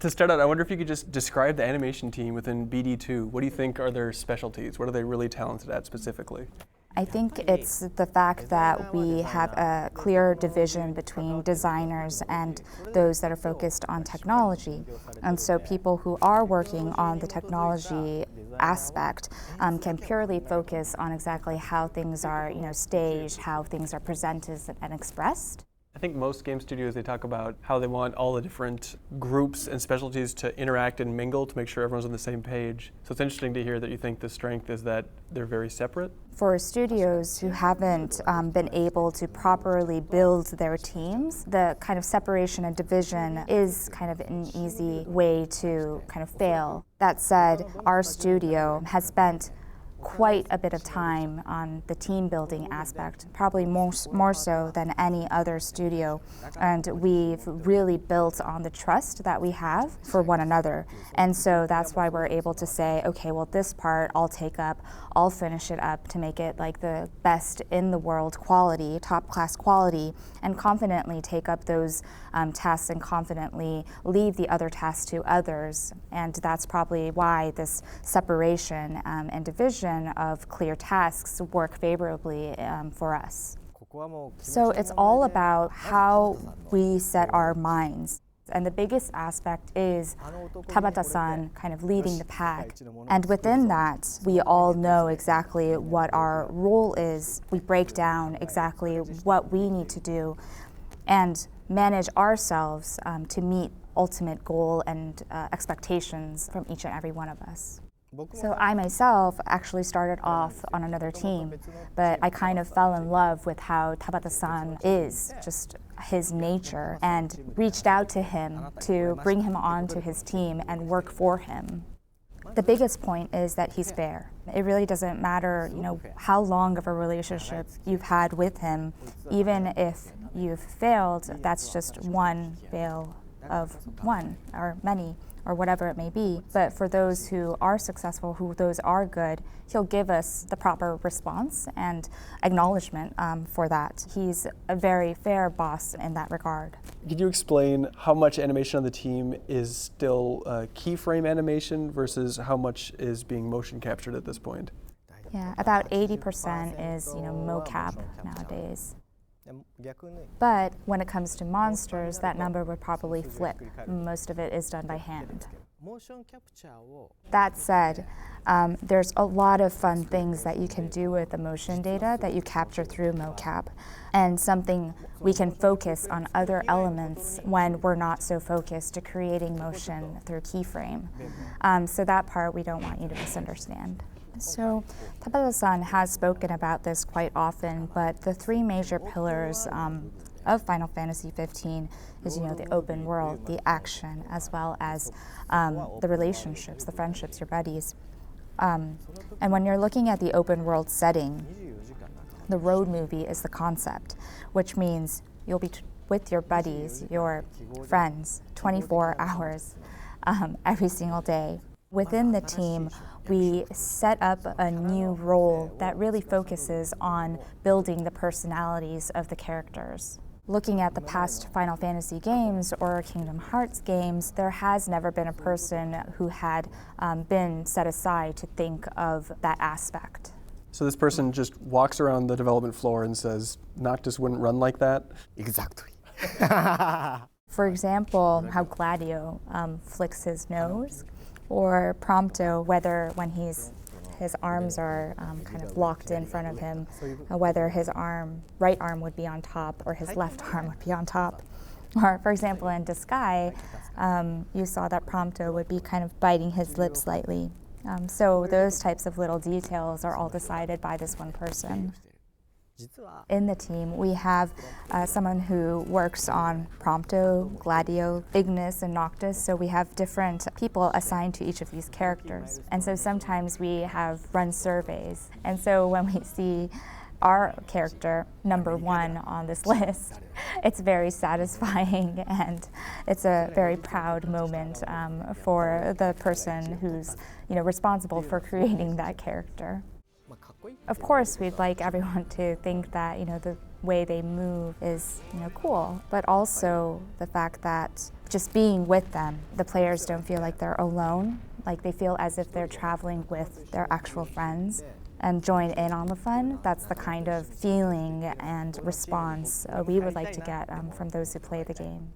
To start out, I wonder if you could just describe the animation team within BD2. What do you think are their specialties? What are they really talented at specifically? I think it's the fact that we have a clear division between designers and those that are focused on technology. And so people who are working on the technology aspect can purely focus on exactly how things are, staged, how things are presented and expressed. I think most game studios, they talk about how they want all the different groups and specialties to interact and mingle to make sure everyone's on the same page. So it's interesting to hear that you think the strength is that they're very separate. For studios who haven't been able to properly build their teams, the kind of separation and division is kind of an easy way to kind of fail. That said, our studio has spent quite a bit of time on the team building aspect, probably more so than any other studio. And we've really built on the trust that we have for one another. And so that's why we're able to say, okay, well, this part I'll take up, I'll finish it up to make it like the best in the world quality, top class quality, and confidently take up those tasks and confidently leave the other tasks to others. And that's probably why this separation and division of clear tasks work favorably for us. So it's all about how we set our minds. And the biggest aspect is Tabata-san kind of leading the pack. And within that, we all know exactly what our role is. We break down exactly what we need to do and manage ourselves to meet ultimate goal and expectations from each and every one of us. So I myself actually started off on another team, but I kind of fell in love with how Tabata-san is, just his nature, and reached out to him to bring him onto his team and work for him. The biggest point is that he's fair. It really doesn't matter, how long of a relationship you've had with him. Even if you've failed, that's just one fail of one or many, or whatever it may be. But for those who are successful, those are good, he'll give us the proper response and acknowledgement for that. He's a very fair boss in that regard. Could you explain how much animation on the team is still keyframe animation versus how much is being motion captured at this point? Yeah, about 80% is mocap nowadays. But when it comes to monsters, that number would probably flip. Most of it is done by hand. That said, there's a lot of fun things that you can do with the motion data that you capture through mocap, and something we can focus on other elements when we're not so focused to creating motion through keyframe. So that part we don't want you to misunderstand. So Tabata-san has spoken about this quite often, but the three major pillars of Final Fantasy XV is, the open world, the action, as well as the relationships, the friendships, your buddies. And when you're looking at the open world setting, the road movie is the concept, which means you'll be with your buddies, your friends, 24 hours every single day. Within the team, we set up a new role that really focuses on building the personalities of the characters. Looking at the past Final Fantasy games or Kingdom Hearts games, there has never been a person who had been set aside to think of that aspect. So this person just walks around the development floor and says, Noctis wouldn't run like that? Exactly. For example, how Gladio flicks his nose, or Prompto, whether when his arms are kind of locked in front of him, whether his right arm would be on top or his left arm would be on top. Or, for example, in Disguise, you saw that Prompto would be kind of biting his lip slightly. So those types of little details are all decided by this one person. In the team, we have someone who works on Prompto, Gladio, Ignis, and Noctis, so we have different people assigned to each of these characters. And so sometimes we have run surveys, and so when we see our character, number one on this list, it's very satisfying and it's a very proud moment for the person who's responsible for creating that character. Of course, we'd like everyone to think that the way they move is cool, but also the fact that just being with them, the players don't feel like they're alone, like they feel as if they're traveling with their actual friends and join in on the fun. That's the kind of feeling and response we would like to get from those who play the game.